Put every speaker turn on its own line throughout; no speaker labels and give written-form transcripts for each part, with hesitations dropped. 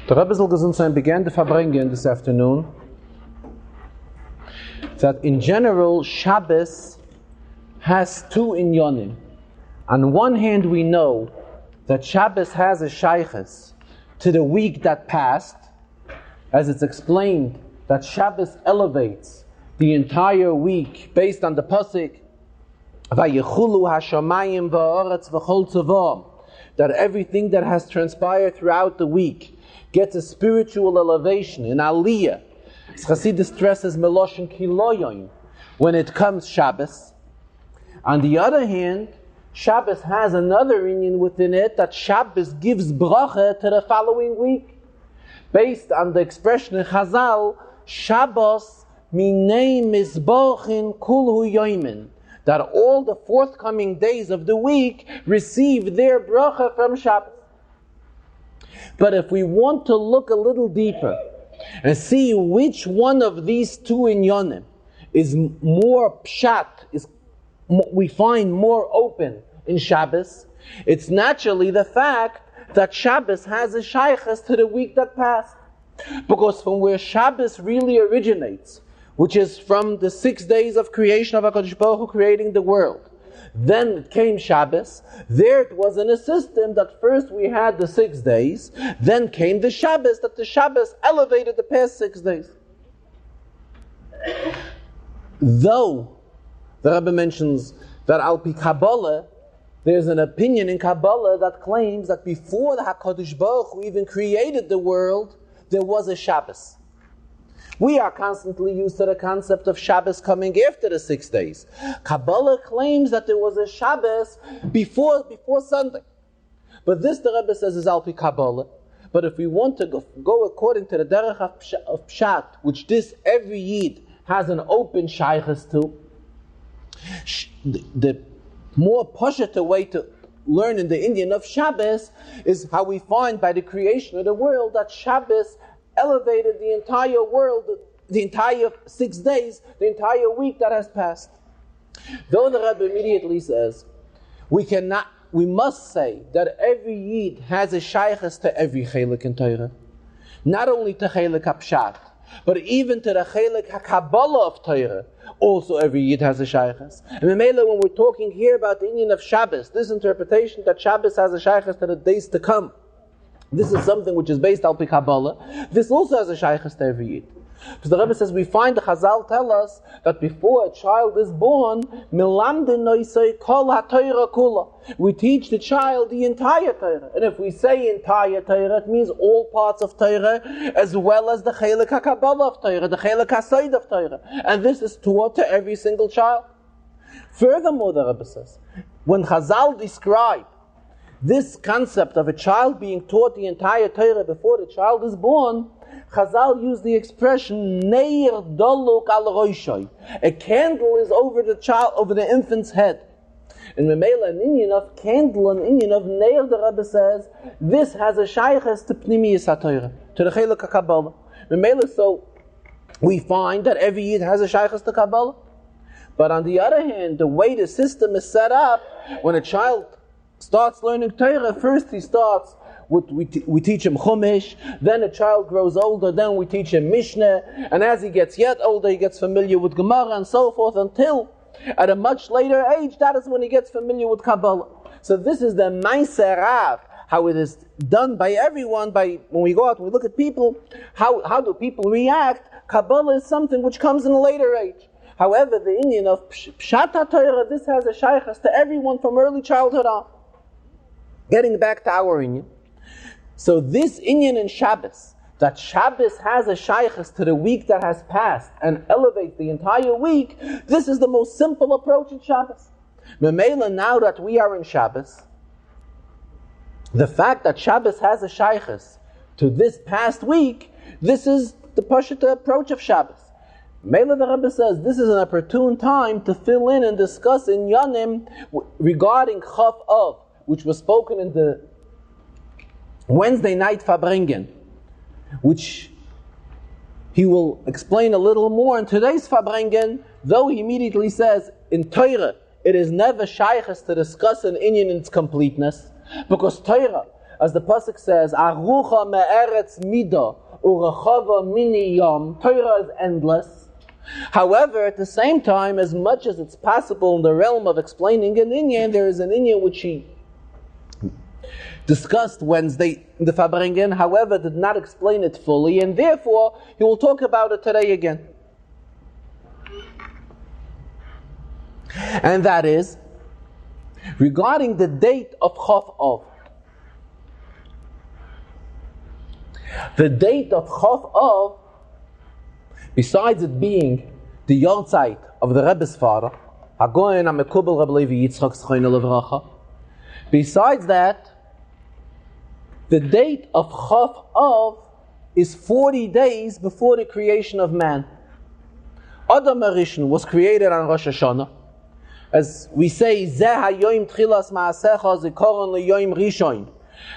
The Rebbe Zalgazunsan began the Farbrengen this afternoon that in general Shabbos has two inyonim. On one hand, we know that Shabbos has a shaykhs to the week that passed, as it's explained that Shabbos elevates the entire week based on the pasuk Vayichulu hashamayim va'aretz v'chol tzavam, that everything that has transpired throughout the week gets a spiritual elevation in aliyah. Chassidus stresses meloshin kiloyoin when it comes Shabbos. On the other hand, Shabbos has another inyan within it, that Shabbos gives bracha to the following week. Based on the expression in Chazal, Shabbos minei mizbochin kulhu yoimin, that all the forthcoming days of the week receive their bracha from Shabbos. But if we want to look a little deeper and see which one of these two inyanim is more pshat, we find more open in Shabbos, it's naturally the fact that Shabbos has a shaykhs to the week that passed. Because from where Shabbos really originates, which is from the 6 days of creation of HaKadosh Baruch Hu creating the world, then it came Shabbos. There it was in a system that first we had the 6 days, then came the Shabbos, that the Shabbos elevated the past 6 days. Though the Rebbe mentions that Al Pi Kabbalah, there's an opinion in Kabbalah that claims that before the HaKadosh Baruch Hu even created the world, there was a Shabbos. We are constantly used to the concept of Shabbos coming after the 6 days. Kabbalah claims that there was a Shabbos before Sunday. But this, the Rebbe says, is Al Pi Kabbalah. But if we want to go according to the derech of Pshat, which this every Yid has an open shaykhs to, the more pashut way to learn in the Indian of Shabbos is how we find by the creation of the world that Shabbos elevated the entire world, the entire 6 days, the entire week that has passed. Though the Rebbe immediately says, we must say that every Yid has a shaykhs to every chelik in Torah. Not only to chelik HaPshat, but even to the chelik HaKabbalah of Torah. Also every Yid has a shaykhs. And Memela, when we're talking here about the Indian of Shabbos, this interpretation that Shabbos has a shaykhs to the days to come, this is something which is based on Pi Kabbalah. This also has a shaykhs to every Yid. Because the Rebbe says, we find the Chazal tell us that before a child is born, we teach the child the entire Torah. And if we say entire Torah, it means all parts of Torah, as well as the Chelik HaKabbalah of Torah, the Chelik HaSaid of Torah. And this is taught to every single child. Furthermore, the Rebbe says, when Chazal describe this concept of a child being taught the entire Torah before the child is born, Chazal used the expression Neir Doluk al Roishay. A candle is over the infant's head. In Memela, an Indian of candle, an Indian of Neir, the Rebbe says, this has a shaykhs to Pnimiyas HaTorah, to the Chelik HaKabbalah. Memela, so we find that every Yid has a shaykhs to Kabbalah. But on the other hand, the way the system is set up, when a child starts learning Torah, first he starts we teach him Chumash, then a child grows older, then we teach him Mishnah, and as he gets yet older, he gets familiar with Gemara and so forth, until at a much later age, that is when he gets familiar with Kabbalah. So this is the Ma'aser Rav, how it is done by everyone, when we go out, we look at people, how do people react? Kabbalah is something which comes in a later age. However, the Indian of Pshat HaTorah, this has a shaykhs to everyone from early childhood on. Getting back to our Indian. So this Inyan in Shabbos, that Shabbos has a shaykhs to the week that has passed and elevates the entire week, this is the most simple approach in Shabbos. Memela, now that we are in Shabbos, the fact that Shabbos has a shaykhs to this past week, this is the pashut approach of Shabbos. Memela, the Rebbe says, this is an opportune time to fill in and discuss in Yanim regarding Chaf Av, which was spoken in the Wednesday night Farbrengen, which he will explain a little more in today's Farbrengen, though he immediately says, in Torah, it is never shaykhs to discuss an inyan in its completeness, because Torah, as the pasuk says, Arucha me'eretz mida urechava mini yom. Torah is endless. However, at the same time, as much as it's possible in the realm of explaining an inyan, there is an inyan which he discussed Wednesday in the Farbrengen, however, did not explain it fully, and therefore he will talk about it today again. And that is regarding the date of Chof Av. The date of Chof Av, besides it being the Yortzeit of the Rebbe's father, Hagoyen HaMekubel Reb Levi Yitzchak Zchayna Levracha, besides that, the date of Chof Av is 40 days before the creation of man. Adam HaRishon was created on Rosh Hashanah. As we say, Zeh HaYoim Tchilas Ma'asecha Zikaron LeYoim Rishon,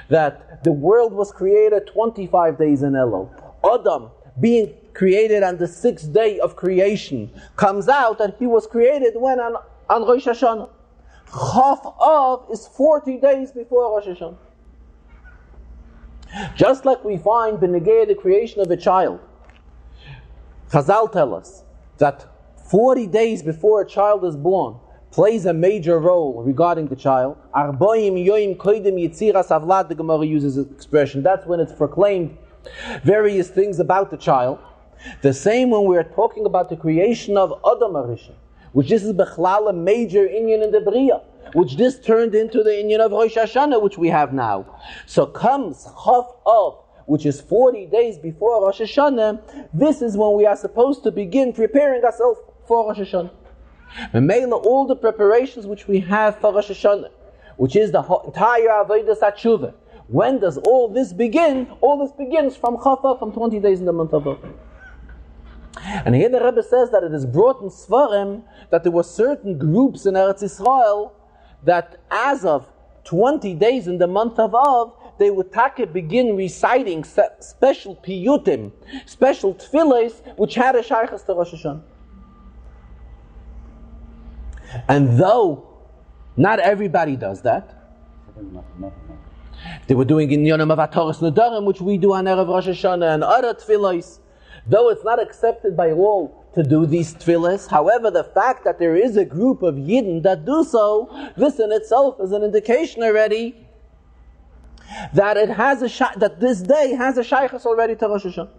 that the world was created 25 days in Elul. Adam, being created on the 6th day of creation, comes out that he was created when on Rosh Hashanah. Chof Av is 40 days before Rosh Hashanah. Just like we find B'negei the creation of a child, Chazal tell us that 40 days before a child is born plays a major role regarding the child. Arboim yoim koidem yitziras avlad, the Gemara uses this expression. That's when it's proclaimed various things about the child. The same when we're talking about the creation of Adam HaRishon, which this is bechlal a major inyan in the Bria, which this turned into the inyan of Rosh Hashanah, which we have now. So comes Chof Av, which is 40 days before Rosh Hashanah. This is when we are supposed to begin preparing ourselves for Rosh Hashanah. Memela, all the preparations which we have for Rosh Hashanah, which is the entire Avodas HaTshuvah. When does all this begin? All this begins from Chof Av, from 20 days in the month of Av. And here the Rebbe says that it is brought in Svarim that there were certain groups in Eretz Yisrael that as of 20 days in the month of Av, they would begin reciting special piyutim, special tefillos, which had a shaychus to Rosh Hashanah. And though not everybody does that, they were doing in Yonim of Ataras Nadarim, which we do on Erev Rosh Hashanah, and other tefillos. Though it's not accepted by all to do these tefillos, however, the fact that there is a group of Yidden that do so, this in itself is an indication already that it has that this day has a shaychus already to Rosh Hashanah.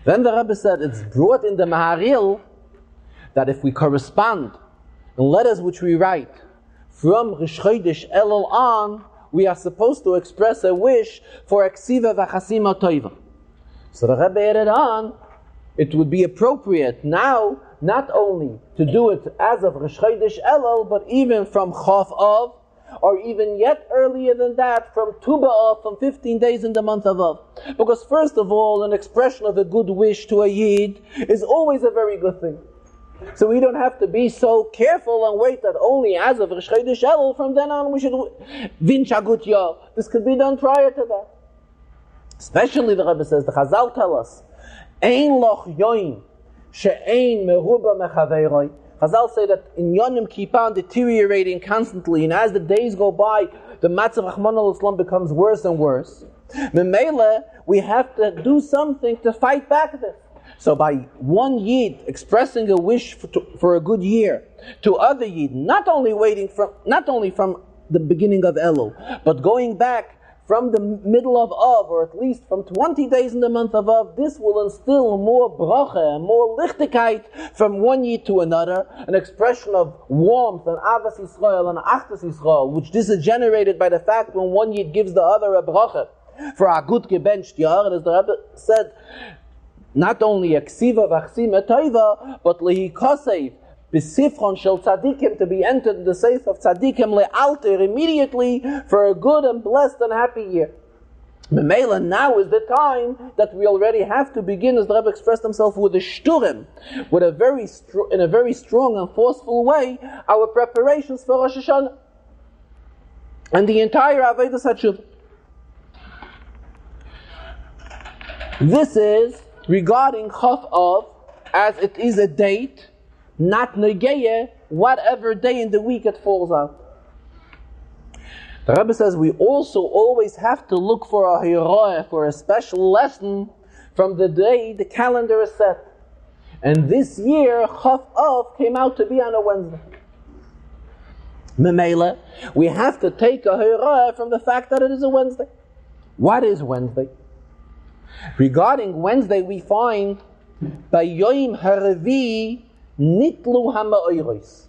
Then the Rebbe said it's brought in the Maharil that if we correspond in letters which we write from Rish Chodesh Elul on, we are supposed to express a wish for Eksiva v'chasima toiva. So the Rebbe added on, it would be appropriate now not only to do it as of Rish Chodesh Elul, but even from Chof Av, or even yet earlier than that, from Tu B'Av, from 15 days in the month of Av. Because first of all, an expression of a good wish to a Yid is always a very good thing. So we don't have to be so careful and wait that only as of Rish Chodesh Elul, from then on we should win Shagut Yah. This could be done prior to that. Especially the Rebbe says, the Chazal tell us, Ein loch yoim she'ein meruba mechaveiroi. Chazal say that in Yonim keep on deteriorating constantly, and as the days go by, the Matzav Rahman al-Islam becomes worse and worse. Memela, we have to do something to fight back this. So by one Yid expressing a wish for a good year to other Yid, not only from the beginning of Elul, but going back from the middle of Av, or at least from 20 days in the month of Av, this will instill more bracha, more lichtigkeit from one Yid to another, an expression of warmth and Avas Yisrael and Achtas Yisrael, which this is generated by the fact when one Yid gives the other a bracha for a good gebenched yar, and as the Rebbe said, not only Eksiva v'chasima toiva, but lehikosev b'sifron shel tzadikim, to be entered in the safe of tzadikim le'alter, immediately for a good and blessed and happy year. Memela, now is the time that we already have to begin, as the Rebbe expressed himself, with a shturim, with in a very strong and forceful way, our preparations for Rosh Hashanah and the entire Avodas HaTshuvah. This is regarding Chof Av, as it is a date, not negeye, whatever day in the week it falls out. The Rebbe says we also always have to look for a hirah, for a special lesson from the day the calendar is set. And this year, Chaf Av came out to be on a Wednesday. Memela, we have to take a hirah from the fact that it is a Wednesday. What is Wednesday? Regarding Wednesday, we find by Yom Haravi Nitlu Hama'oros,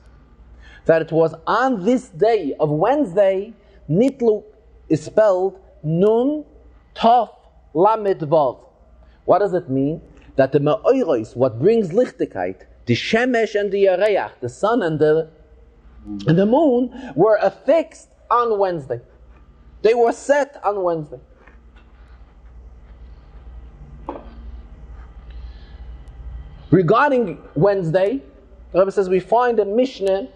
that it was on this day of Wednesday. Nitlu is spelled Nun Taf Lamed Vav. What does it mean? That the Ma'oros, what brings Lichtigkeit, the Shemesh and the Yareach, the sun and the moon, were affixed on Wednesday. They were set on Wednesday. Regarding Wednesday, the Rebbe says we find a Mishnah.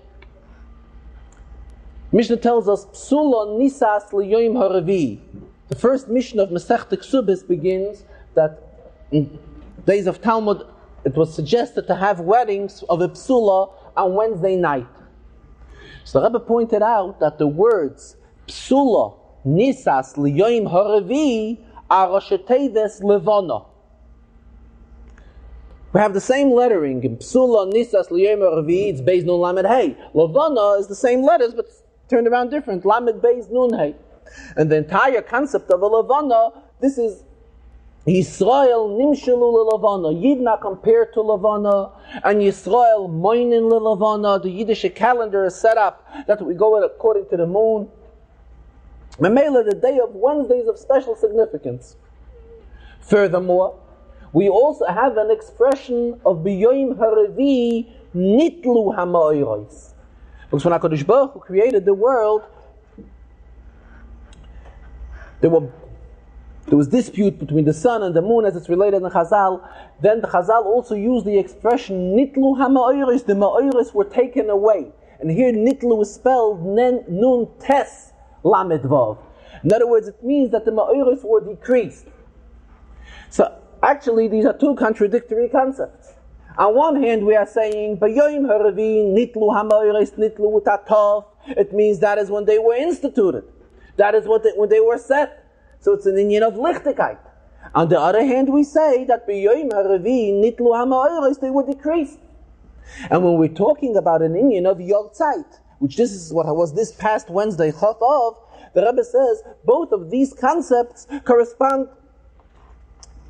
Mishnah tells us Psula Nisas L'Yom Haravi. The first Mishnah of Masechta Ksubis begins that in days of Talmud it was suggested to have weddings of a Psula on Wednesday night. So the Rebbe pointed out that the words Psula Nisas L'Yom Haravi are Rosh Teves Levana. We have the same lettering in Psula Nisas L'Yom Haravi. It's Beis Nun Lamed Hey. Levana is the same letters but turned around different. Lamed Beis Nun Hey. And the entire concept of a Levana, this is Yisrael Nimshelu Levana. Yidna compared to Levana, and Yisrael Moinin Levana. The Yiddish calendar is set up that we go according to the moon. Memela, the day of Wednesday is of special significance. Furthermore, we also have an expression of B'Yom Haravi Nitlu Hama'oros. Because when HaKadosh Baruch Hu created the world, there was dispute between the sun and the moon as it's related in Chazal. Then the Chazal also used the expression Nitlu Hama'oros. The Ma'oros were taken away. And here Nitlu is spelled Nun Tes Lamed Vav. In other words, it means that the Ma'oros were decreased. So actually, these are two contradictory concepts. On one hand, we are saying, B'Yom Haravi, Nitlu Hama'oros, Nitlu Tatov. It means that is when they were instituted. That is when they were set. So it's an inyan of Lichtigkeit. On the other hand, we say that B'Yom Haravi, Nitlu Hama'oros, they were decreased. And when we're talking about an inyan of Yortzeit, which this is what was this past Wednesday, Chaf Av, the Rebbe says both of these concepts correspond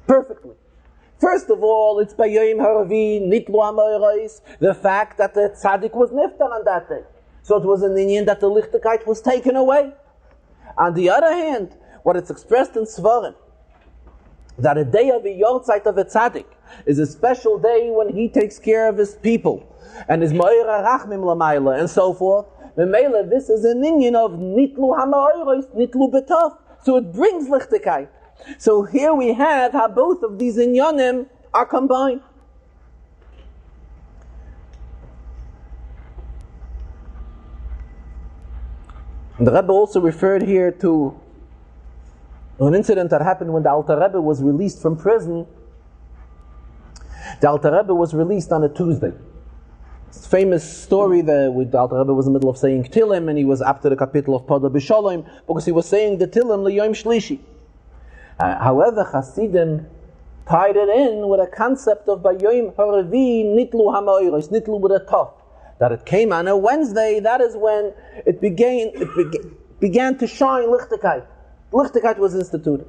perfectly. First of all, it's B'Yom Haravi, Nitlu Hama'oros, the fact that the tzaddik was niftar on that day. So it was an inyan that the Lichtigkeit was taken away. On the other hand, what it's expressed in Svarim, that a day of a Yortzeit of a tzaddik is a special day when he takes care of his people and is Ma'ira Rachmim L'mayla and so forth. Memela, this is an inyan of Nitlu Hama'oros, Nitlu B'tov. So it brings Lichtigkeit. So here we have how both of these inyanim are combined. The Rebbe also referred here to an incident that happened when the Alter Rebbe was released from prison. The Alter Rebbe was released on a Tuesday. It's a famous story that the Alter Rebbe was in the middle of saying Tilim, and he was up to the capital of Pada B'Shalom because he was saying the Tilim L'Yom Shlishi. However, Hasidim tied it in with a concept of B'Yom Haravi Nitlu Hama'oros, Nitlu with a Tov. That it came on a Wednesday, that is when it began to shine Lichtigkeit. Lichtigkeit was instituted.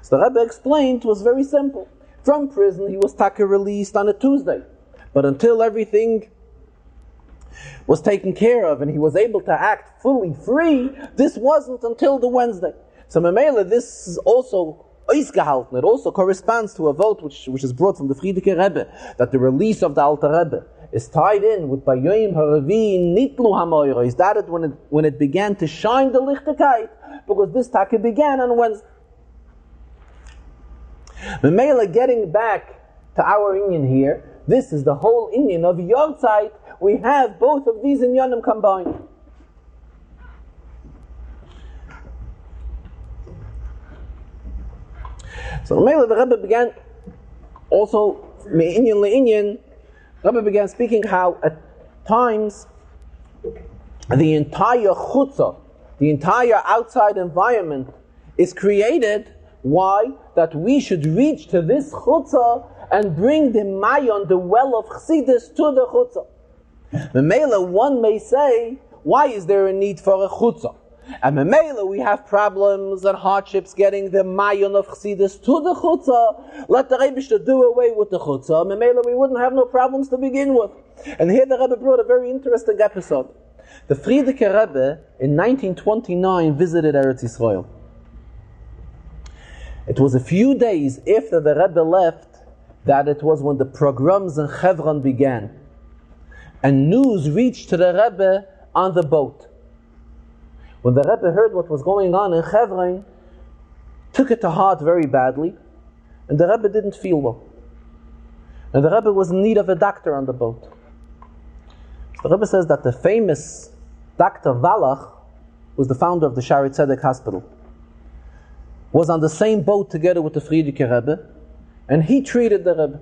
So the Rebbe explained it was very simple. From prison, he was taka released on a Tuesday. But until everything was taken care of and he was able to act fully free, this wasn't until the Wednesday. So Memela, this is also Eisgehalten. It also corresponds to a vote which is brought from the Frierdiker Rebbe, that the release of the Alter Rebbe is tied in with B'Yom Haravi Nitlu Hama'oros. That is when it began to shine the Lichtigkeit, because this taka began on Wednesday. Memela, getting back to our inyan here, this is the whole inyan of Yortzeit. We have both of these inyanim combined. So Memela, the Rebbe began also Me'inyan Le'inyan. Rebbe began speaking how at times the entire chutzah the entire outside environment is created. Why? That we should reach to this chutzah and bring the mayon, the well of chassidus, to the chutzah. Memela, one may say, why is there a need for a chutzah? And Memela, we have problems and hardships getting the mayon of chassidus to the chutzah. Let the Rebbe do away with the chutzah. Memela, we wouldn't have no problems to begin with. And here the Rebbe brought a very interesting episode. The Frierdiker Rebbe in 1929 visited Eretz Yisrael. It was a few days after the Rebbe left that it was when the pogroms in Hebron began. And news reached to the Rebbe on the boat. When the Rebbe heard what was going on in Hebron, took it to heart very badly, and the Rebbe didn't feel well. And the Rebbe was in need of a doctor on the boat. So the Rebbe says that the famous Dr. Wallach was the founder of the Shaare Tzedek Hospital. Was on the same boat together with the Frierdiker Rebbe, and he treated the Rebbe.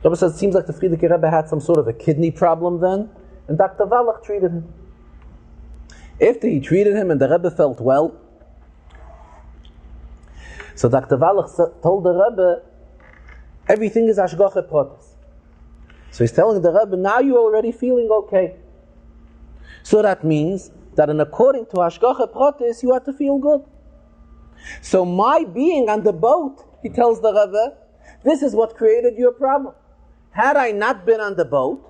The Rebbe says it seems like the Frierdiker Rebbe had some sort of a kidney problem then, and Dr. Wallach treated him. After he treated him and the Rebbe felt well, so Dr. Wallach told the Rebbe, everything is Hashgacha Pratis. So he's telling the Rebbe, now you're already feeling okay. So that means that according to Hashgacha Pratis, you have to feel good. So my being on the boat, he tells the Rebbe, this is what created your problem. Had I not been on the boat,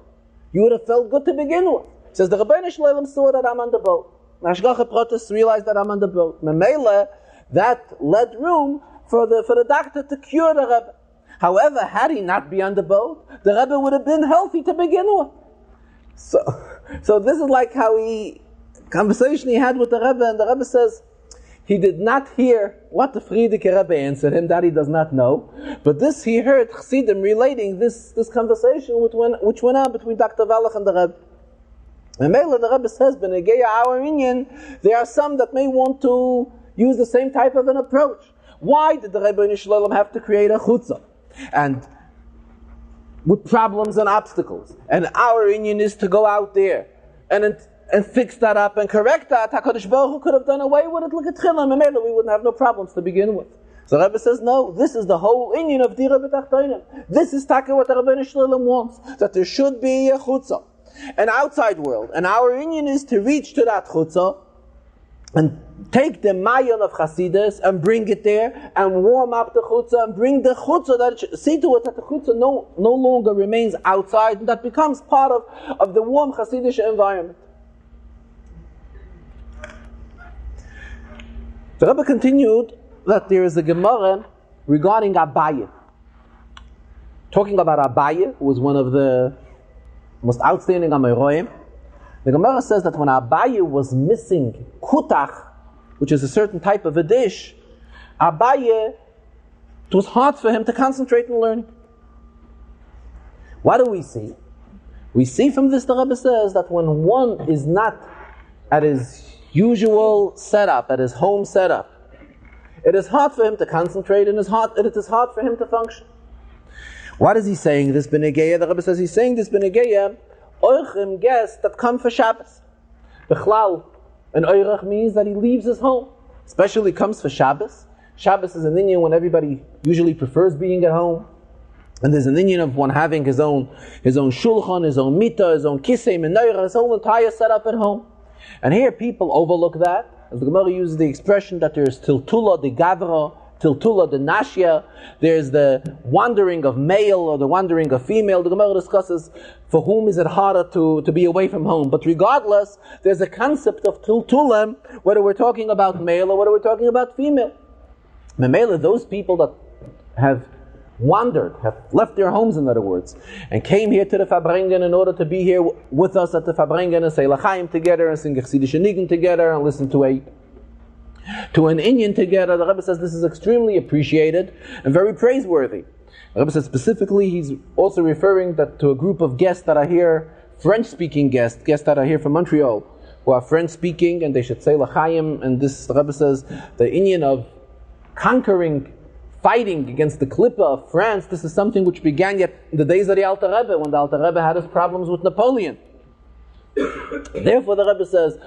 you would have felt good to begin with. He says the Rebbeinu Shalom saw that I'm on the boat. Hashgacha Pratis realized that I'm on the boat. Memela, that led room for the doctor to cure the Rebbe. However, had he not been on the boat, the Rebbe would have been healthy to begin with. So this is like how conversation he had with the Rebbe, and the Rebbe says he did not hear what the Frierdiker Rebbe answered him, that he does not know. But this he heard Chassidim relating this conversation which went on between Dr. Wallach and the Rebbe. And Mela, the Rebbe says, B'negeya our Inyan, there are some that may want to use the same type of an approach. Why did the Rebbeinu Shalom have to create a chutzah? And with problems and obstacles. And our Inyan is to go out there and fix that up and correct that. HaKadosh Baruch Hu could have done away with it. Look at Tchilah, Memela, we wouldn't have no problems to begin with. So the Rebbe says, no, this is the whole Inyan of Dira B'Tachtonim. This is Taka what the Rebbeinu Shalom wants, that there should be a chutzah, an outside world. And our Inyan is to reach to that chutzah and take the mayon of Chasidus and bring it there and warm up the chutzah and bring the chutzah, see to it that the chutzah no longer remains outside and that becomes part of the warm Hasidic environment. The Rebbe continued that there is a Gemara regarding Abaye. Talking about Abaye, who was one of the most outstanding Amoraim. The Gemara says that when Abaye was missing kutach, which is a certain type of a dish, Abaye, it was hard for him to concentrate in learning. What do we see? We see from this, the Rebbe says, that when one is not at his usual setup, at his home setup, it is hard for him to concentrate and it is hard for him to function. What is he saying, this Benegeya? The Rebbe says he's saying this Benegeya, Oichim guests that come for Shabbos. Bechlal, and Oirach means that he leaves his home. Especially comes for Shabbos. Shabbos is an Inyan when everybody usually prefers being at home. And there's an Inyan of one having his own shulchan, his own mita, his own kisei, menorah, his whole entire setup at home. And here people overlook that. As the Gemara uses the expression that there's tiltula de gavra, tiltula de nashya, there's the wandering of male or the wandering of female. The Gemara discusses for whom is it harder to be away from home. But regardless, there's a concept of tiltula, whether we're talking about male or whether we're talking about female. Memela, those people that have wandered, have left their homes, in other words, and came here to the Farbrengen in order to be here with us at the Farbrengen and say L'chaim together and sing Chassidische Nigun together and listen to an Inyan together. The Rebbe says this is extremely appreciated and very praiseworthy. The Rebbe says specifically he's also referring to a group of guests that are here, French-speaking guests that are here from Montreal, who are French-speaking, and they should say L'chaim. And this, the Rebbe says, the Inyan of conquering, fighting against the Klippa of France, this is something which began yet in the days of the Alter Rebbe, when the Alter Rebbe had his problems with Napoleon. Therefore, the Rebbe says,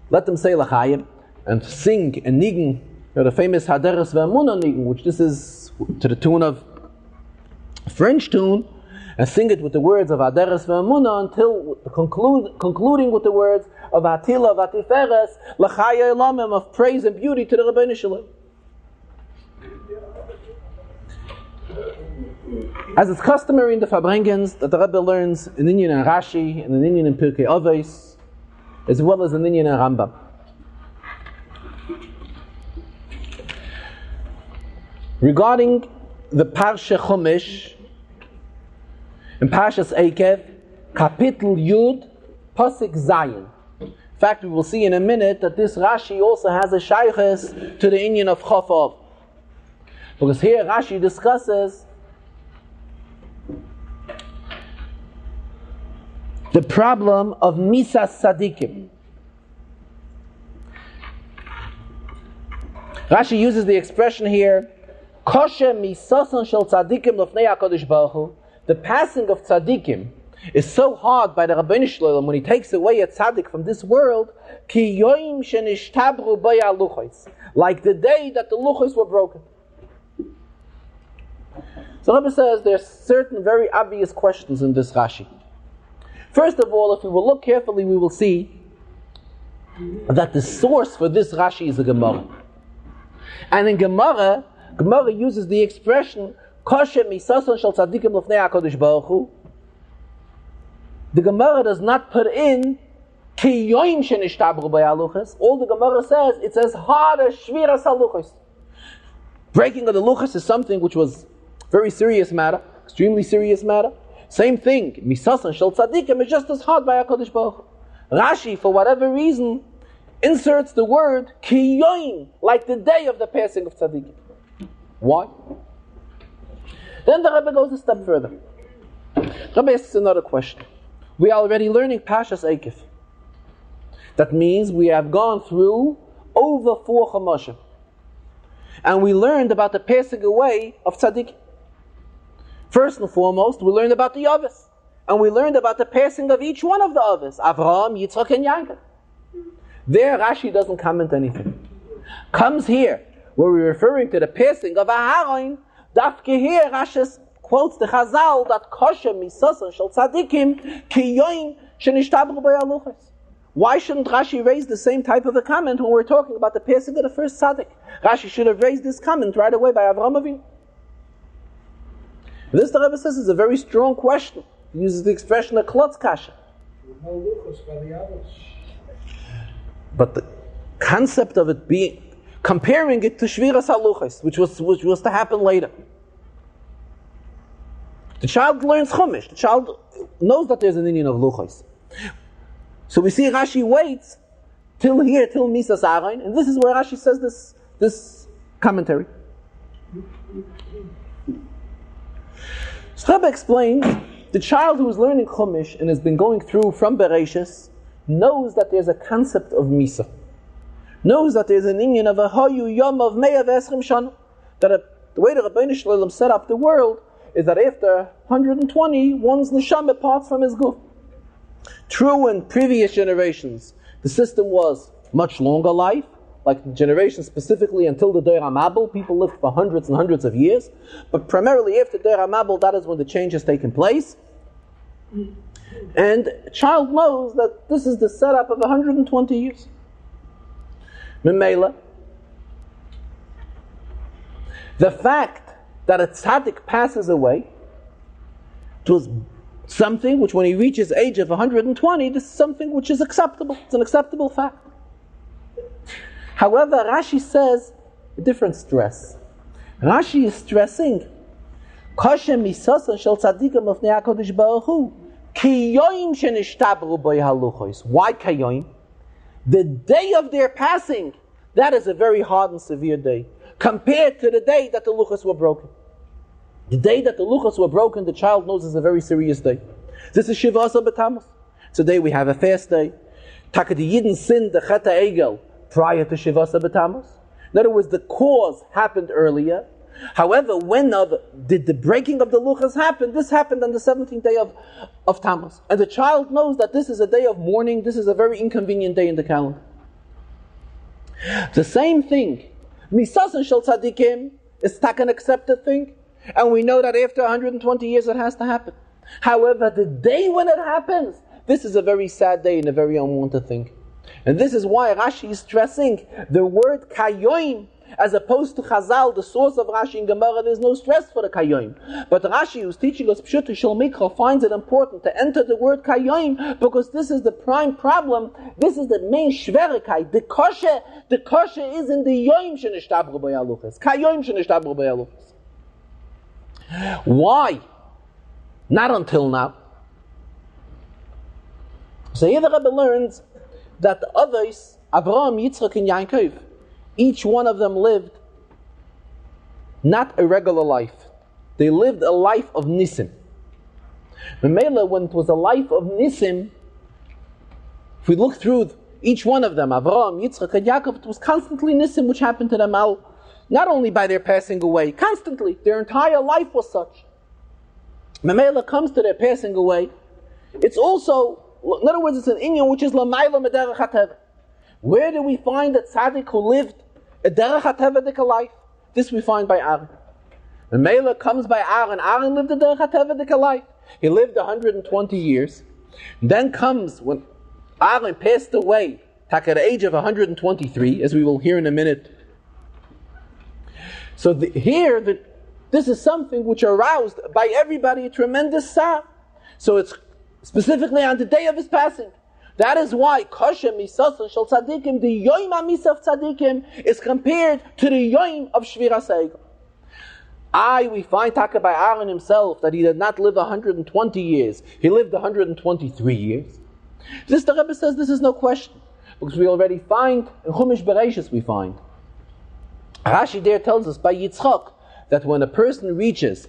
let them say L'chaim and sing and nigen, the famous Haderes Ve'emunah nigen, which this is to the tune of a French tune, and sing it with the words of Haderes Ve'emunah until concluding with the words of Atila, Vatiferes, L'chaya Elamim, of praise and beauty to the Rebbeinu Shalom. As it's customary in the Farbrengens that the Rebbe learns in Inyan and Rashi, and in Inyan and Pirkei Avos, as well as in Inyan and Rambam. Regarding the Parsha Chumash, in Parshas Eikev, Kapitel Yud, Pasuk Zayin. In fact, we will see in a minute that this Rashi also has a shayches to the Inyan of Chofav. Because here Rashi discusses the problem of Misas Tzadikim. Rashi uses the expression here, Kosher Misasan Shel Tzadikim Lofnei HaKadosh Baruch Hu. The passing of Tzadikim is so hard by the Rebbeinu Shalom when he takes away a Tzadik from this world, Ki Yoim Shenishtabru Bay HaLuchos, like the day that the Luchos were broken. So Rebbe says there are certain very obvious questions in this Rashi. First of all, if we will look carefully, we will see that the source for this Rashi is a Gemara. And in Gemara uses the expression Kosher misason shel tzadikim lefnei HaKadosh Baruch Hu. The Gemara does not put in ki yoim shenishtabru bei haluchos. All the Gemara says, it's as hard as shviras haluchos. Breaking of the luchos is something which was very serious matter, extremely serious matter. Same thing, misason shel tzadikim is just as hard by HaKadosh Baruch Hu. Rashi, for whatever reason, inserts the word ki yoim, like the day of the passing of tzadikim. Why? Then the Rebbe goes a step further. Rebbe asks another question. We are already learning Parshas Eikev. That means we have gone through over 4 Chumashim. And we learned about the passing away of tzaddik. First and foremost, we learned about the Avos. And we learned about the passing of each one of the Avos. Avraham, Yitzchak, and Yaakov. There Rashi doesn't comment anything. Comes here, where we're referring to the passing of Aharon. Dafke here, Rashi quotes the Chazal that kosher misason shel tzadikim ki yoim shenishtabru bei haluchos. Why shouldn't Rashi raise the same type of a comment when we're talking about the passing of the first tzaddik? Rashi should have raised this comment right away by Avraham Avinu. This, the Rebbe says, is a very strong question. He uses the expression of klotz kasha. But the concept of it being, comparing it to shviras haluchos, which was to happen later. The child learns Chumash. The child knows that there's an Indian of luchos. So we see Rashi waits till Misas Aharon, and this is where Rashi says this commentary. So Rebbe explains, the child who is learning Chumash and has been going through from Bereshis knows that there's a concept of Misa. Knows that there's an Indian of a Hayu Yom of Me'av Esrim Shana. That the way the Rebbeinu Shalom set up the world is that after 120, one's neshama parts from his guf. True, in previous generations, the system was much longer life, like generations specifically until the Dor HaMabel, people lived for hundreds and hundreds of years. But primarily after Dor HaMabel, that is when the change has taken place. And a child knows that this is the setup of 120 years. Memela, the fact that a tzaddik passes away, it was something which when he reaches age of 120, this is something which is acceptable. It's an acceptable fact. However, Rashi says a different stress. Rashi is stressing Kosher misason shel tzadikim lefnei HaKadosh Baruch Hu ki yoim shenishtabru bei haluchos. Why kayoim? The day of their passing, that is a very hard and severe day, compared to the day that the luchos were broken. The day that the luchos were broken, the child knows is a very serious day. This is Shivasa B'Tammuz. Today we have a fast day. Taka the Yidden sinned the Chet HaEgel prior to Shivasa B'Tammuz. In other words, the cause happened earlier, However, when did the breaking of the luchas happen? This happened on the 17th day of Tammuz. And the child knows that this is a day of mourning, this is a very inconvenient day in the calendar. The same thing, Misasan Shel Tzadikim, is an accepted thing, and we know that after 120 years it has to happen. However, the day when it happens, this is a very sad day and a very unwanted thing. And this is why Rashi is stressing the word kayoim, as opposed to Chazal, the source of Rashi in Gemara. There's no stress for the kayoim. But Rashi, who's teaching us Pshutu Shel Mikra, finds it important to enter the word kayoim, because this is the prime problem. This is the main shverikai. The kosher is in the yoim shenishtabru b'yaluchas. Kayoim shenishtabru b'yaluchas. Why? Not until now. So here the Rebbe learns that the others, Avraham, Yitzchak, and Eikev, each one of them lived not a regular life. They lived a life of Nisim. Memela, when it was a life of Nisim, if we look through each one of them, Avraham, Yitzchak, and Yaakov, it was constantly Nisim which happened to them all, not only by their passing away, constantly. Their entire life was such. Memela comes to their passing away. It's also, in other words, it's an inyan which is Lamayla Mederach HaTeva. Where do we find that tzaddik who lived a derech hatevadika life? This we find by Aaron. The Mela comes by Aaron. Aaron lived a derech hatevadika life. He lived 120 years. Then comes when Aaron passed away, at the age of 123, as we will hear in a minute. So this is something which aroused by everybody a tremendous sorrow. So it's specifically on the day of his passing. That is why Kosher Misasan Shel Tzadikim, the Yoim HaMisaf Tzadikim, is compared to the Yoim of Shviras HaEgel. We find Taka by Aaron himself that he did not live 120 years. He lived 123 years. This, the Rebbe says, this is no question. Because we already find, in Chumash Bereishis we find. Rashi there tells us by Yitzchak, that when a person reaches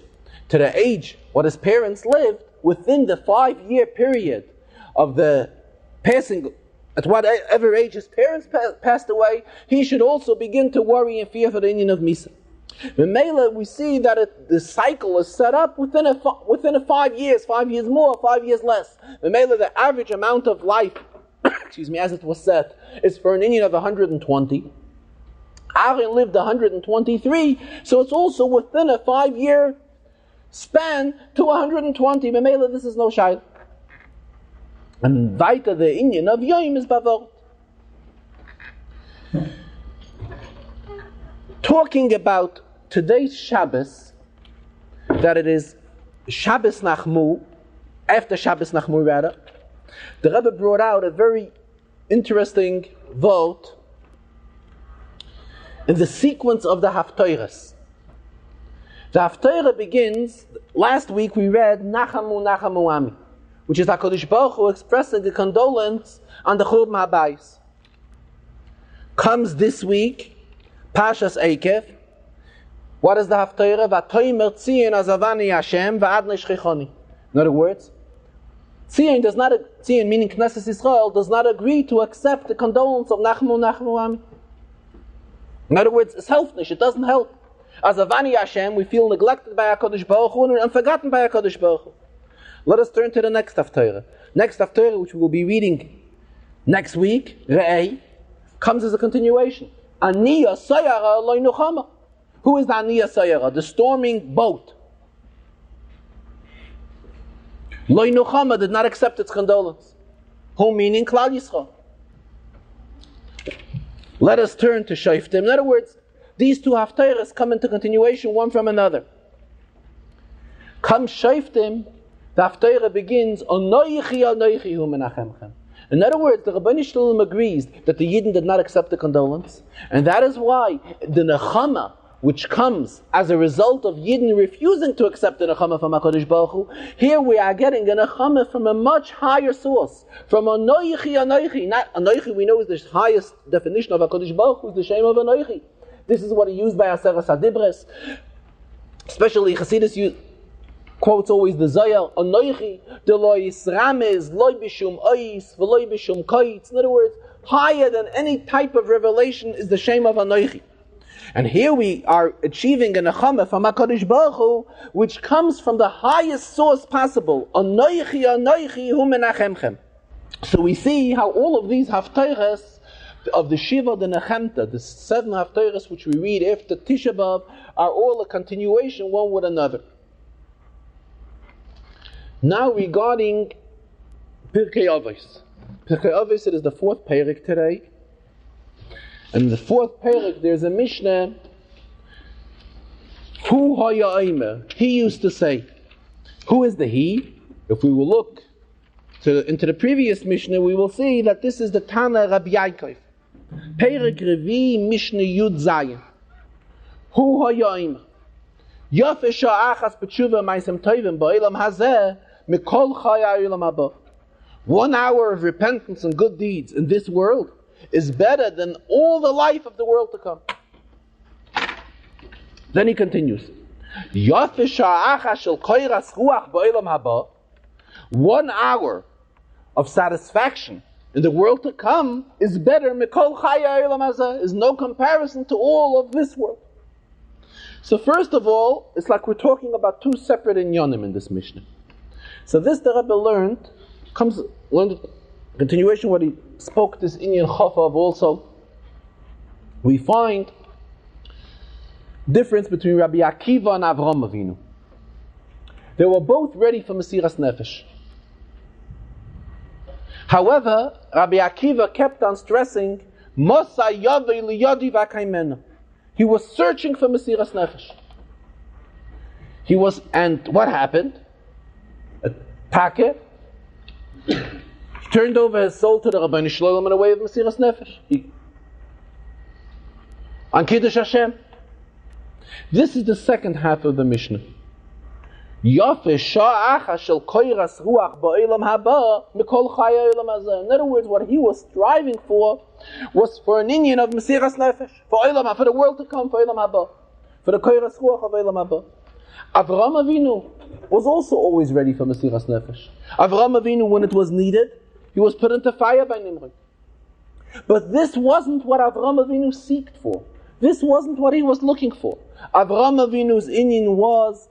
to the age what his parents lived, within the 5-year period of the passing, at whatever age his parents passed away, he should also begin to worry and fear for the inyan of Misa. In Mela, we see that the cycle is set up within a 5 years, 5 years more, 5 years less. In Mela, the average amount of life, as it was said, is for an inyan of 120. Aaron lived 123, so it's also within a 5-year span to 120. In Mela, this is no shayla. And weiter the inyan of Yom is bavot. Talking about today's Shabbos, that it is Shabbos Nachmu, after Shabbos Nachmu rather, the Rebbe brought out a very interesting vote in the sequence of the Haftorahs. The Haftorah begins, last week we read Nachamu Nachamu Ami, which is HaKadosh Baruch Hu expressing the condolence on the Churban HaBayis. Comes this week, Pashas Eikev. What is the Haftorah? V'atoimer tzion azavani Hashem v'adnei shchichoni. In other words, Tzion meaning Knesset Yisrael, does not agree to accept the condolence of Nachmu Nachmu Ami. In other words, it's helpful. It doesn't help. Azavani Hashem, we feel neglected by HaKadosh Baruch Hu and forgotten by HaKadosh Baruch Hu. Let us turn to the next Haftorah. Next Haftorah, which we will be reading next week, Re'ei, comes as a continuation. Aniya Sayara Lo Nuchama. Who is the Aniya Sayara? The storming boat. Lo Nuchama did not accept its condolence. Who meaning Klal Yisrael. Let us turn to Shoftim. In other words, these two Haftorahs come into continuation one from another. Come Shoftim, the Haftorah begins, Onoichi Onoichi Hu Menachemchem. In other words, the Rabbani Shalom agrees that the Yidden did not accept the condolence, and that is why the Nechama, which comes as a result of Yidden refusing to accept the Nechama from HaKadosh Baruch Hu, here we are getting a Nechama from a much higher source, from Onoichi Onoichi. Not Onoichi, we know is the highest definition of HaKadosh Baruch Hu, is the Shem of Onoichi. This is what he used by Aseres HaDibres. Especially Chassidus quotes always the Zohar, Anoichi, de lo yisramez, lo bishum ois, v'lo bishum koitz. In other words, higher than any type of revelation is the shame of Anoichi. And here we are achieving a nechama from HaKadosh Baruch Hu, which comes from the highest source possible. Anoichi, anoichi hu menachemchem. So we see how all of these haftarahs of the Shiva, the Nechemta, the 7 haftarahs which we read after Tisha B'Av, are all a continuation one with another. Now regarding Pirkei Avos. Pirkei Avos, it is the 4th parak today. And in the 4th parak there's a Mishnah. Hu haya aimer. He used to say. Who is the he? If we will look into the previous Mishnah, we will see that this is the Tana Rabbi Eikev. Parak Revi Mishnah Yud Zayin. Hu haya aimer. Yaf esha achas b'tshuva ma'asem tovim ba'olam hazeh mikol chaya olam haba. 1 hour of repentance and good deeds in this world is better than all the life of the world to come. Then he continues. 1 hour of satisfaction in the world to come is better, is no comparison to all of this world. So first of all, it's like we're talking about 2 separate inyanim in this Mishnah. So this the Rebbe learned continuation what he spoke this inyan Chaf of also. We find difference between Rabbi Akiva and Avraham Avinu. They were both ready for Mesiras Nefesh. However, Rabbi Akiva kept on stressing, Mosa Yadei Liyadi V'Akaimena. He was searching for Mesiras Nefesh. And what happened? A packet. He turned over his soul to the Rabbeinu Shalom in a way of Mesiras Nefesh. On Kiddush Hashem. This is the second half of the Mishnah. In other words, what he was striving for was for an inyan of Mesiras Nefesh, for the world to come, for Olam Haba, for the Koiras Ruach of Olam Haba. Avraham Avinu was also always ready for Mesiras Nefesh. Avraham Avinu, when it was needed, he was put into fire by Nimrod. But this wasn't what Avraham Avinu seeked for. This wasn't what he was looking for. Avraham Avinu's inyan was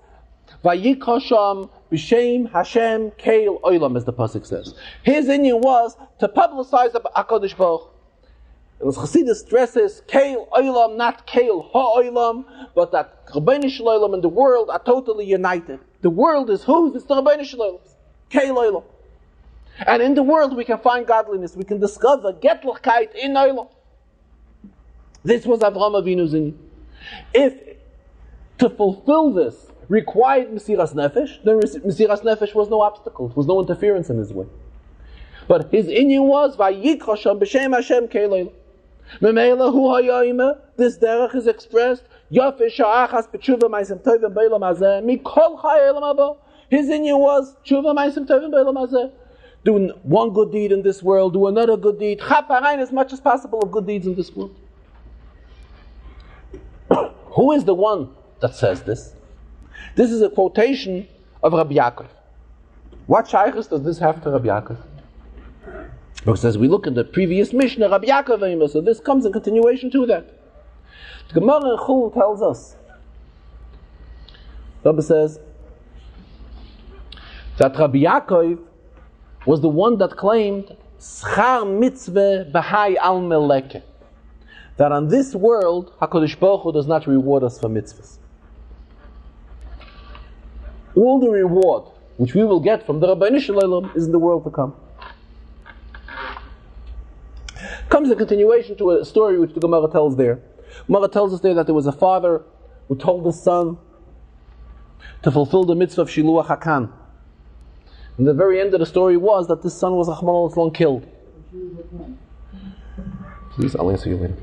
Vayikasham b'shem Hashem Keil Olam, as the pasuk says. His inyan was to publicize HaKadosh Baruch. It was Chassidus stresses Keil Olam, not Keil HaOlam, but that Rabbeinu Shalom and the world are totally united. The world is whose? It's the Rabbeinu Shalom. Keil Olam. And in the world we can find godliness. We can discover Getlachkeit in Olam. This was Avraham Avinu's inyan. If to fulfill this required Mesiras Nefesh, then Mesiras Nefesh was no obstacle. There was no interference in his way. But his inyan was Vayikasham b'shem Hashem Keil Olam. Memela hu hayayma. This derech is expressed. Yafish ha'achas b'tshuva ma'asem tovim b'olam hazeh mikol chayei olam haba. His inyan was tshuva ma'asem tovim b'olam hazeh. Do 1 good deed in this world, do another good deed. Chaparain as much as possible of good deeds in this world. Who is the one that says this? This is a quotation of Rabbi Yaakov. What shaykhs does this have to Rabbi Yaakov? Because as we look at the previous Mishnah, Rabbi Yaakov, so this comes in continuation to that. The Gemara in Chul tells us, Rabbi says, that Rabbi Yaakov was the one that claimed Schar mitzvah b'hai al meleke, that on this world HaKadosh Baruch Hu does not reward us for mitzvahs. All the reward which we will get from the Rabbeinu Shalom is in the world to come. Comes a continuation to a story which the Gemara tells there. Gemara tells us there that there was a father who told his son to fulfill the mitzvah of Shiluach HaKan. And the very end of the story was that this son was Rahman al killed. Please, I'll answer you later.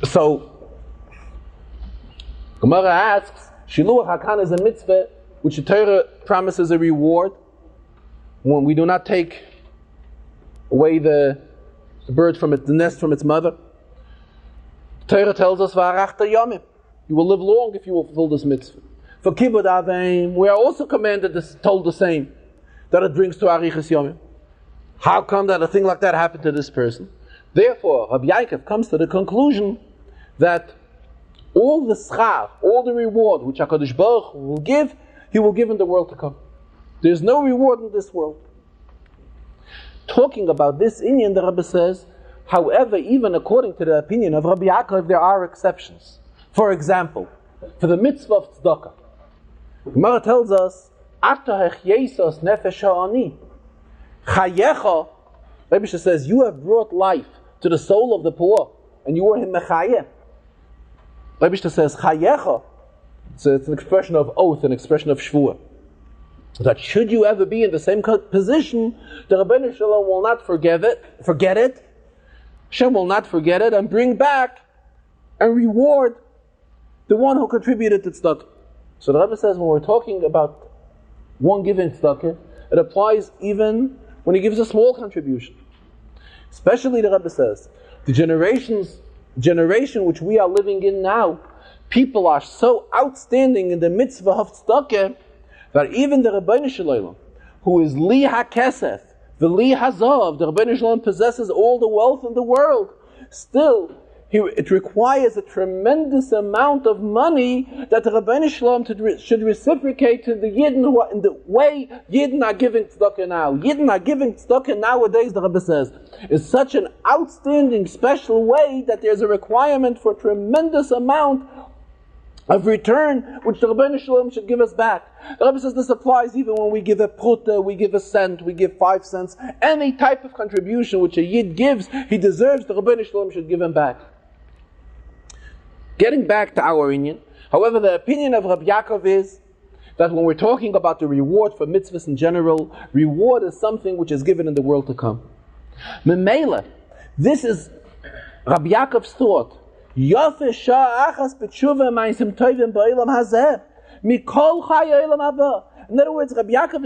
So, Gemara asks, Shiluach HaKan is a mitzvah which the Torah promises a reward when we do not take away the bird from the nest from its mother. The Torah tells us, V'arachta yomim, you will live long if you will fulfill this mitzvah. For kibud aveim, we are also told the same, that it brings to arichas yomim. How come that a thing like that happened to this person? Therefore, Rabbi Eikev comes to the conclusion that all the schar, all the reward which HaKadosh Baruch Hu will give, He will give in the world to come. There's no reward in this world. Talking about this inyan, the Rebbe says, however, even according to the opinion of Rabbi Eikev, there are exceptions. For example, for the mitzvah of tzedakah, Gemara tells us, "Atah yesos nefesh ha'ani chayecha." Rabbi says, "You have brought life to the soul of the poor, and you were him mechayeh." Rabbi says, "Chayecha." So it's an expression of oath, an expression of shvur. That should you ever be in the same position, the Rabbeinu Shalom will not forget it. Hashem will not forget it and bring back and reward the one who contributed to tzedakah. So the Rebbe says when we're talking about one giving tzedakah, it applies even when he gives a small contribution. Especially the Rebbe says, the generation which we are living in now, people are so outstanding in the mitzvah of tzedakah that even the Rabbeinu Shalom, who is li ha-kesef, the li ha-zav, the Rabbeinu Shalom possesses all the wealth in the world, still it requires a tremendous amount of money that the Rabbeinu Shalom should reciprocate to the Yidden who are in the way Yidden are giving tzedakah now. Yidden are giving tzedakah nowadays, the Rebbe says, is such an outstanding, special way that there's a requirement for a tremendous amount of return which the Rabbeinu Shalom should give us back. The Rebbe says this applies even when we give a pruta, we give a cent, we give 5 cents. Any type of contribution which a Yid gives, he deserves, the Rabbeinu Shalom should give him back. Getting back to our inyan, however, the opinion of Rabbi Eikev is that when we're talking about the reward for mitzvahs in general, reward is something which is given in the world to come. Memela, this is Rabbi Eikev's thought. Yafe shah achas b'tshuva ma'asim tovim ba'olam hazeh mikol chaya olam haba. In other words, Rabbi Eikev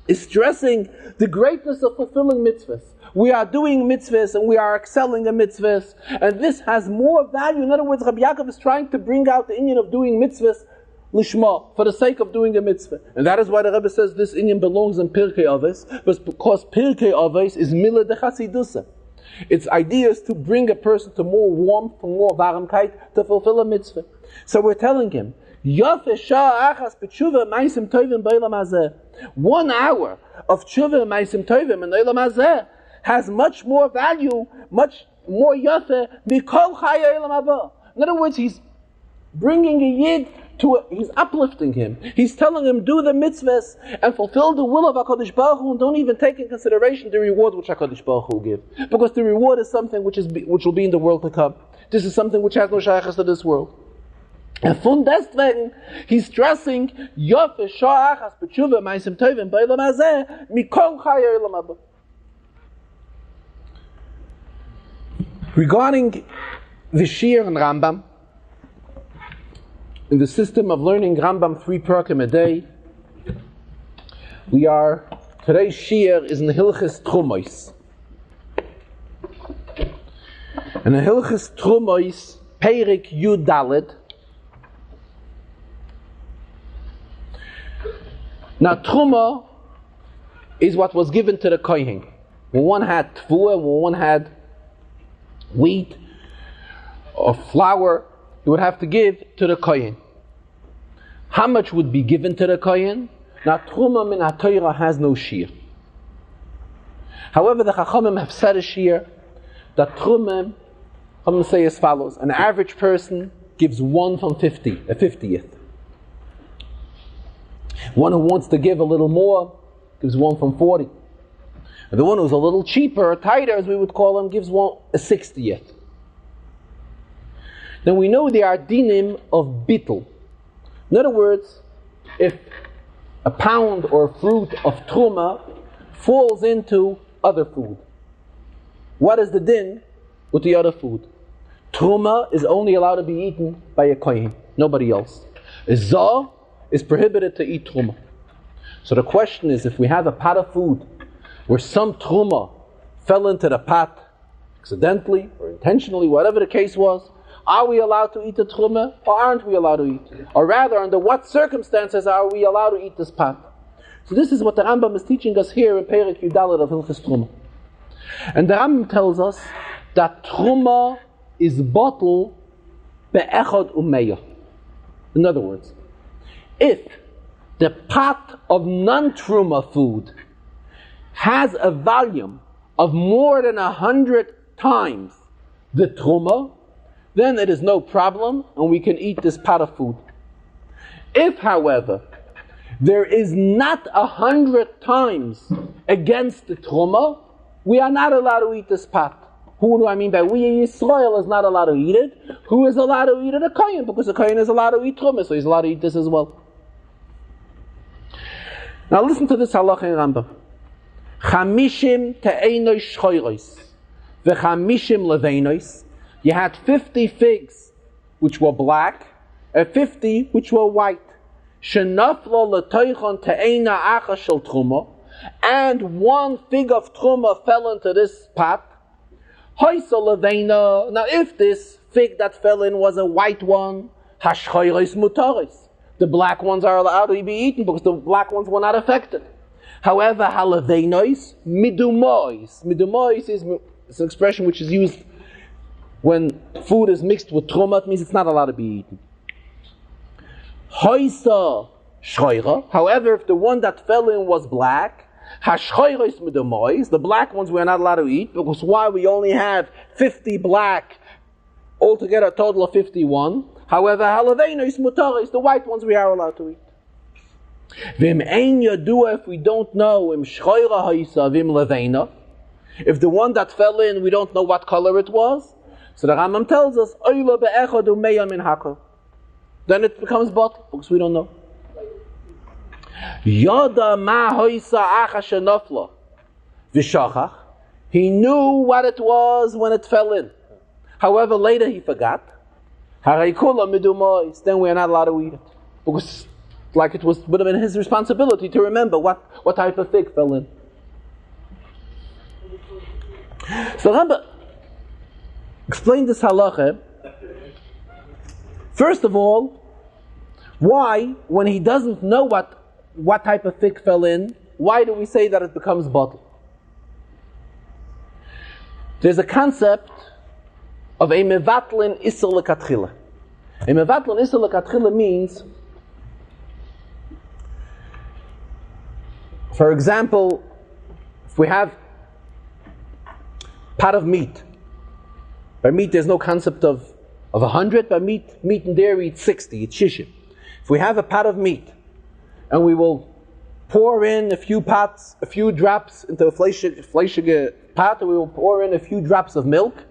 is stressing the greatness of fulfilling mitzvahs. We are doing mitzvahs and we are excelling in mitzvahs, and this has more value. In other words, Rabbi Eikev is trying to bring out the inyan of doing mitzvahs lishma, for the sake of doing a mitzvah. And that is why the Rebbe says this inyan belongs in Pirkei Avos, because Pirkei Avos is milah de chasidusa. Its idea is to bring a person to more warmth, to more varmkeit, to fulfill a mitzvah. So we're telling him, 1 hour of tshuva of ma'asim tovim in olam hazeh has much more value, much more yafe mikol chaya olam haba. In other words, he's bringing a yid he's uplifting him. He's telling him, do the mitzvahs and fulfill the will of HaKadosh Baruch Hu, and don't even take in consideration the reward which HaKadosh Baruch Hu will give. Because the reward is something which will be in the world to come. This is something which has no shayachas to this world. And von deswegen, he's stressing, Yofe sha'achas b'tshuva ma'asim tovim ba'olam hazeh mikol chaya olam haba. Regarding the Shir and Rambam, in the system of learning Rambam 3 parakim a day, today's Shir is in Hilchis Trumois. And in Hilchis Trumois, Perik Yud Dalet. Now Truma is what was given to the Kohen. When one had Tvua, when one had wheat or flour, you would have to give to the Kohen. How much would be given to the Kohen? Now, Truma min HaTorah has no shir. However, the Chachamim have said a shir that Truma, I'm going to say as follows: an average person gives 1 from 50, a 50th. One who wants to give a little more gives 1 from 40. And the one who's a little cheaper, or tighter as we would call him, gives 1 a 60th. Then we know there are dinim of bittul. In other words, if a pound or fruit of truma falls into other food, what is the din with the other food? Truma is only allowed to be eaten by a kohen, nobody else. Zah is prohibited to eat truma. So the question is, if we have a pot of food where some truma fell into the pot accidentally or intentionally, whatever the case was, are we allowed to eat the truma or aren't we allowed to eat? Or rather, under what circumstances are we allowed to eat this pot? So this is what the Rambam is teaching us here in Perek Yudalet of Hilchis Truma. And the Rambam tells us that truma is bottled be'echad umeya. In other words, if the pot of non-truma food has a volume of more than 100 times the truma, then it is no problem and we can eat this pot of food. If, however, there is not 100 times against the truma, we are not allowed to eat this pot. Who do I mean by we? Yisrael is not allowed to eat it. Who is allowed to eat it? A kohen, because a kohen is allowed to eat truma, so he's allowed to eat this as well. Now listen to this halacha in Rambam. Chamishim te'einois shchoiros, v'chamishim leveinois. You had 50 figs which were black, and 50 which were white. Shenaflo letoichon te'eina acha shel truma, and one fig of truma fell into this pot. Hoisa leveina. Now, if this fig that fell in was a white one, hashchoiros mutaris. The black ones are allowed to be eaten because the black ones were not affected. However, halaveinois midumois. Midumois is an expression which is used when food is mixed with truma. It means it's not allowed to be eaten. Hoisa shchoira. However, if the one that fell in was black, hashchoiros midumois. The black ones we are not allowed to eat because why? We only have 50 black, altogether a total of 51. However, halaveinois mutaris, the white ones we are allowed to eat. Vim ein yadua, if we don't know, im shchoira haisa vim leveina, if the one that fell in, we don't know what color it was, so the Rambam tells us, oila be'echad umeya min hakol. Then it becomes bottle, because we don't know. Yada ma haisa acha shenofla v'shachach. He knew what it was when it fell in. However, later he forgot. Then we are not allowed to eat it. Because like it would have been his responsibility to remember what type of fig fell in. So Rambam explained this halacha. First of all, why, when he doesn't know what type of fig fell in, why do we say that it becomes bottle? There's a concept of a mevatlin isser lekatchila. A mevatlin isser lekatchila means, for example, if we have pot of meat. By meat there's no concept of 100, by meat and dairy it's 60, it's shishim. If we have a pot of meat, and we will pour in a few drops into a fleischige pot, and we will pour in a few drops of milk,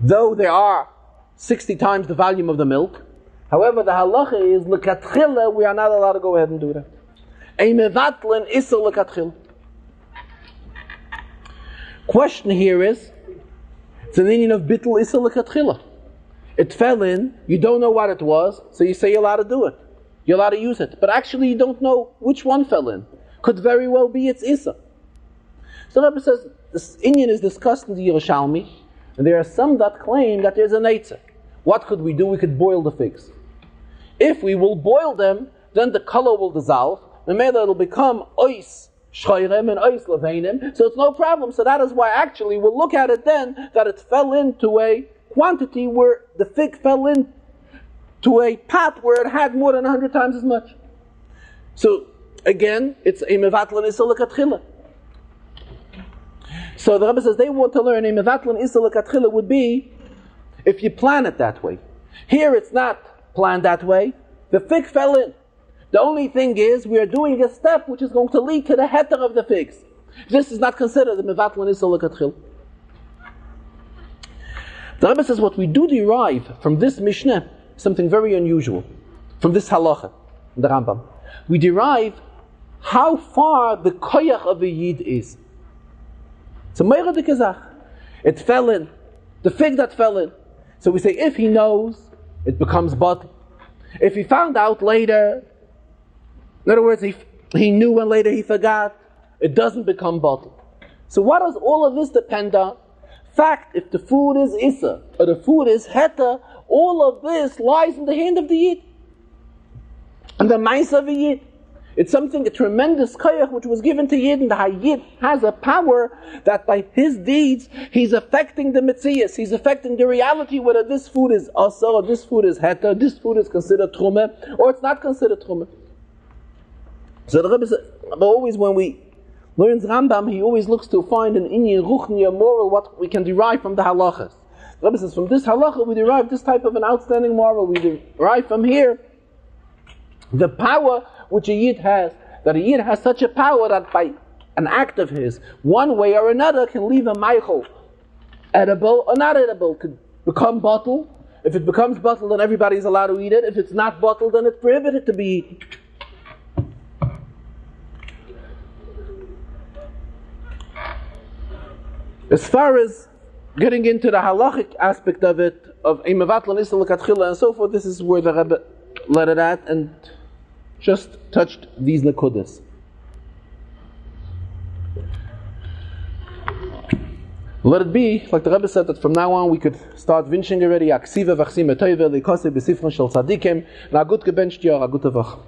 though there are 60 times the volume of the milk. However, the halacha is lekatchila, we are not allowed to go ahead and do that. A mevatlin isser lekatchila. Question here is, it's an Indian of bittul isser lekatchila. It fell in, you don't know what it was, so you say you're allowed to do it. You're allowed to use it. But actually you don't know which one fell in. Could very well be it's Issa. So the Rebbe says, this Indian is discussed in the Yerushalmi, and there are some that claim that there's an Eitzah. What could we do? We could boil the figs. If we will boil them, then the color will dissolve, and maybe it'll become ois shchoirem and ois levenim, so it's no problem. So that is why actually we'll look at it then, that it fell into a quantity where the fig fell in to a pot where it had more than 100 times as much. So again, it's a mevatlin isser lekatchila. So the Rebbe says they want to learn a mevatlin isser lekatchila would be if you plan it that way. Here it's not planned that way. The fig fell in. The only thing is we are doing a step which is going to lead to the heter of the figs. This is not considered the mevatlin isser lekatchila. The Rebbe says what we do derive from this Mishnah, something very unusual, from this halacha, the Rambam. We derive how far the koyach of a yid is. It's a meira de kezach. It fell in. The fig that fell in. So we say if he knows, it becomes bottle. If he found out later, in other words, he knew and later he forgot, it doesn't become bottle. So what does all of this depend on? Fact, if the food is Issa, or the food is Heta, all of this lies in the hand of the Yid. And the Maisa of the Yid. It's something, a tremendous koyach which was given to Yid, and the Yid has a power that by his deeds, he's affecting the Metzias, he's affecting the reality, whether this food is asa, or this food is heta, this food is considered trumah, or it's not considered trumah. So the Rebbe said, but always when we learn Rambam, he always looks to find an inyan, ruchni, a moral, what we can derive from the halachas. The Rebbe says, from this halacha we derive this type of an outstanding moral, we derive from here the power which a Yid has, that a Yid has such a power that by an act of his, one way or another, can leave a meichel edible or not edible, could become bottled. If it becomes bottled, then everybody's allowed to eat it. If it's not bottled, then it's prohibited to be eaten. As far as getting into the halachic aspect of it, of Imavat Lanisa L'Katchila and so forth, this is where the Rebbe let it at and just touched these nekudas. Let it be, like the Rebbe said, that from now on we could start vinching already. Aksiva v'chsim etoive likose b'sifron shel tzadikim. Na gut gebencht yor, a gute Woche.